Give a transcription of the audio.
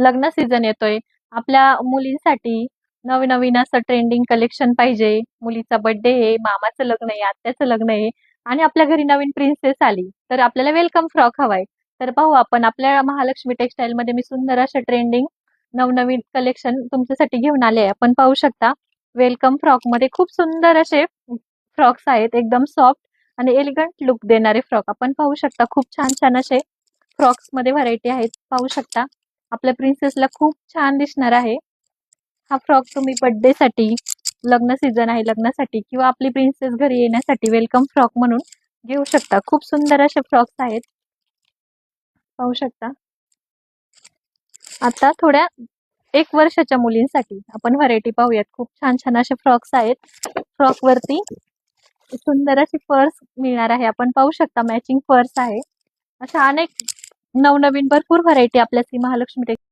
लग्न सीझन येतोय. आपल्या मुलींसाठी नवीन-नवीन असं ट्रेंडिंग कलेक्शन पाहिजे. मुलीचा बर्थडे आहे, मामाचं लग्न आहे, आत्याचं लग्न आहे आणि आपल्या घरी नवीन प्रिन्सेस आली, तर आपल्याला वेलकम फ्रॉक हवाय. तर पाहू आपण आपल्या महालक्ष्मी टेक्सटाईलमध्ये मी सुंदर अशा ट्रेंडिंग नवनवीन कलेक्शन तुमच्यासाठी घेऊन आले आहे. आपण पाहू शकता वेलकम फ्रॉकमध्ये खूप सुंदर असे फ्रॉक्स आहेत. एकदम सॉफ्ट आणि एलिगंट लुक देणारे फ्रॉक आपण पाहू शकता. खूप छान-छान असे फ्रॉक्समध्ये व्हरायटी आहेत. पाहू शकता. आपल्या प्रिन्सेसला खूप छान दिसणार आहे. हा फ्रॉक तुम्ही बर्थडेसाठी, लग्न सीझन आहे लग्नासाठी किंवा आपली प्रिन्सेस घरी येण्यासाठी वेलकम फ्रॉक म्हणून घेऊ शकता. खूप सुंदर असे फ्रॉक्स आहेत. पाहू शकता. आता थोड्या 1 वर्षाच्या मुलींसाठी आपण व्हरायटी पाहूयात. खूप छान-छान असे फ्रॉक्स आहेत. फ्रॉकवरती सुंदर अशी पर्स मिळणार आहे. आपण पाहू शकता मॅचिंग पर्स आहे. अशा अनेक नवनवीन भरपूर व्हरायटी आपल्या श्री महालक्ष्मी टेक्स